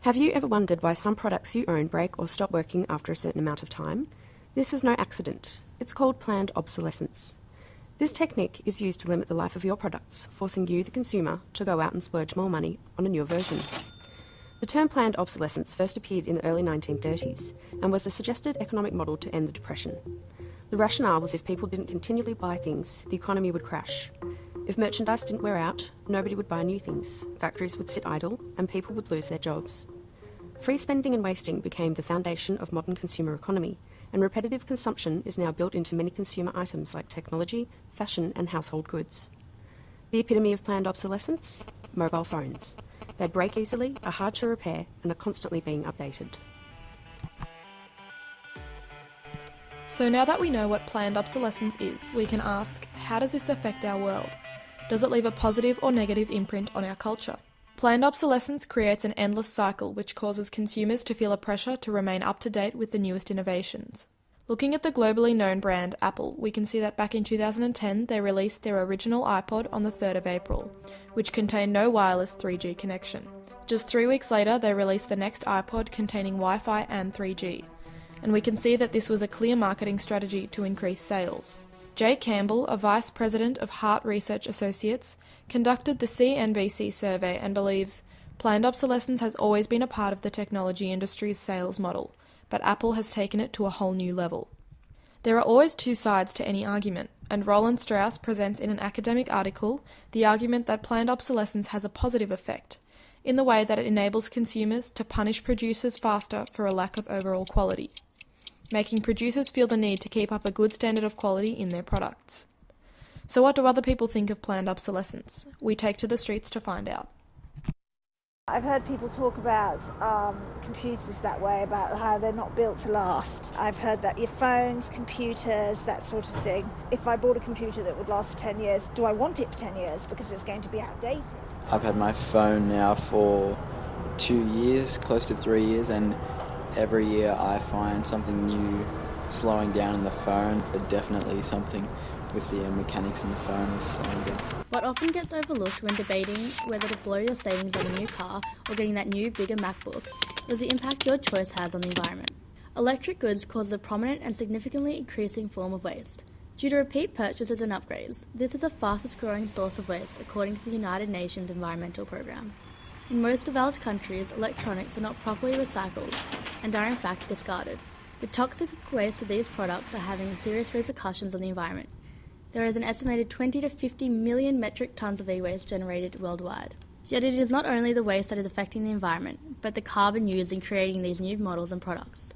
Have you ever wondered why some products you own break or stop working after a certain amount of time? This is no accident. It's called planned obsolescence. This technique is used to limit the life of your products, forcing you, the consumer, to go out and splurge more money on a newer version. The term planned obsolescence first appeared in the early 1930s and was a suggested economic model to end the Depression. The rationale was if people didn't continually buy things, the economy would crash. If merchandise didn't wear out, nobody would buy new things, factories would sit idle, and people would lose their jobs. Free spending and wasting became the foundation of modern consumer economy, and repetitive consumption is now built into many consumer items like technology, fashion, and household goods. The epitome of planned obsolescence? Mobile phones. They break easily, are hard to repair, and are constantly being updated. So now that we know what planned obsolescence is, we can ask, how does this affect our world? Does it leave a positive or negative imprint on our culture? Planned obsolescence creates an endless cycle which causes consumers to feel a pressure to remain up to date with the newest innovations. Looking at the globally known brand Apple, we can see that back in 2010 they released their original iPod on the 3rd of April, which contained no wireless 3G connection. Just 3 weeks later they released the next iPod containing Wi-Fi and 3G, and we can see that this was a clear marketing strategy to increase sales. Jay Campbell, a vice president of Hart Research Associates, conducted the CNBC survey and believes planned obsolescence has always been a part of the technology industry's sales model, but Apple has taken it to a whole new level. There are always two sides to any argument, and Roland Strauss presents in an academic article the argument that planned obsolescence has a positive effect, in the way that it enables consumers to punish producers faster for a lack of overall quality, making producers feel the need to keep up a good standard of quality in their products. So what do other people think of planned obsolescence? We take to the streets to find out. I've heard people talk about computers that way, about how they're not built to last. I've heard that your phones, computers, that sort of thing. If I bought a computer that would last for 10 years, do I want it for 10 years because it's going to be outdated? I've had my phone now for 2 years, close to 3 years, and every year I find something new slowing down in the phone. But definitely something with the mechanics in the phone is slowing down. What often gets overlooked when debating whether to blow your savings on a new car or getting that new, bigger MacBook is the impact your choice has on the environment. Electric goods cause a prominent and significantly increasing form of waste. Due to repeat purchases and upgrades, this is the fastest growing source of waste according to the United Nations Environmental Programme. In most developed countries, electronics are not properly recycled and are in fact discarded. The toxic waste of these products are having serious repercussions on the environment. There is an estimated 20 to 50 million metric tons of e-waste generated worldwide. Yet it is not only the waste that is affecting the environment, but the carbon used in creating these new models and products.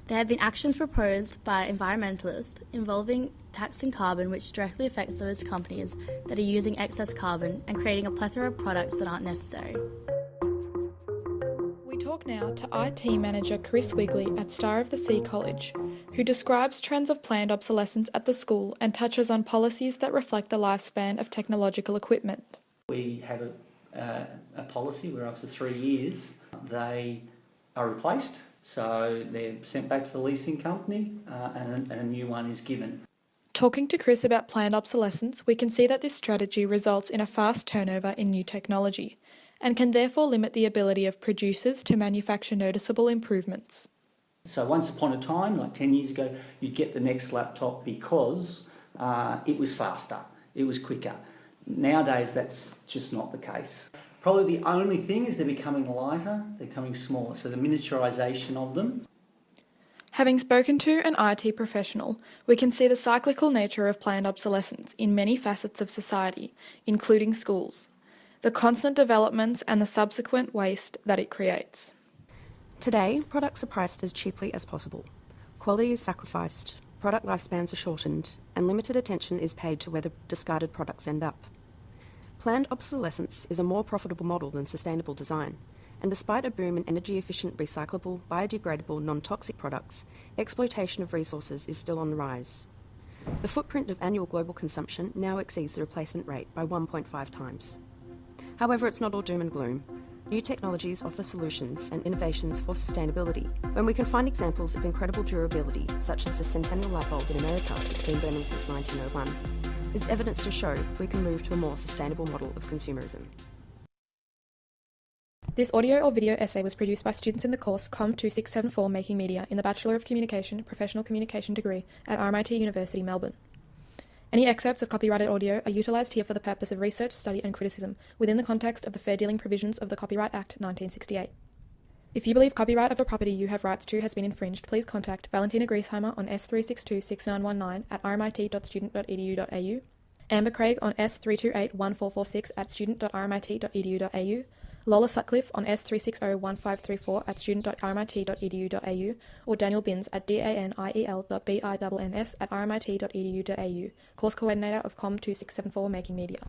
There have been actions proposed by environmentalists involving taxing carbon, which directly affects those companies that are using excess carbon and creating a plethora of products that aren't necessary. We talk now to IT manager Chris Wigley at Star of the Sea College, who describes trends of planned obsolescence at the school and touches on policies that reflect the lifespan of technological equipment. We have a policy where after 3 years they are replaced, so they're sent back to the leasing company and a new one is given. Talking to Chris about planned obsolescence, we can see that this strategy results in a fast turnover in new technology, and can therefore limit the ability of producers to manufacture noticeable improvements. So once upon a time, like 10 years ago, you'd get the next laptop because it was faster, it was quicker. Nowadays, that's just not the case. Probably the only thing is they're becoming lighter, they're becoming smaller, so the miniaturisation of them. Having spoken to an IT professional, we can see the cyclical nature of planned obsolescence in many facets of society, including schools, the constant developments and the subsequent waste that it creates. Today, products are priced as cheaply as possible. Quality is sacrificed, product lifespans are shortened, and limited attention is paid to where the discarded products end up. Planned obsolescence is a more profitable model than sustainable design, and despite a boom in energy-efficient, recyclable, biodegradable, non-toxic products, exploitation of resources is still on the rise. The footprint of annual global consumption now exceeds the replacement rate by 1.5 times. However, it's not all doom and gloom. New technologies offer solutions and innovations for sustainability. When we can find examples of incredible durability, such as the Centennial light bulb in America that's been burning since 1901, it's evidence to show we can move to a more sustainable model of consumerism. This audio or video essay was produced by students in the course COM 2674 Making Media in the Bachelor of Communication Professional Communication degree at RMIT University, Melbourne. Any excerpts of copyrighted audio are utilised here for the purpose of research, study and criticism within the context of the fair dealing provisions of the Copyright Act 1968. If you believe copyright of a property you have rights to has been infringed, please contact Valentina Griesheimer on S3626919 at rmit.student.edu.au, Amber Craig on S3281446 at student.rmit.edu.au, Lola Sutcliffe on S3601534 at student.rmit.edu.au, or Daniel Binns at daniel.binns at rmit.edu.au, course coordinator of COM 2674 Making Media.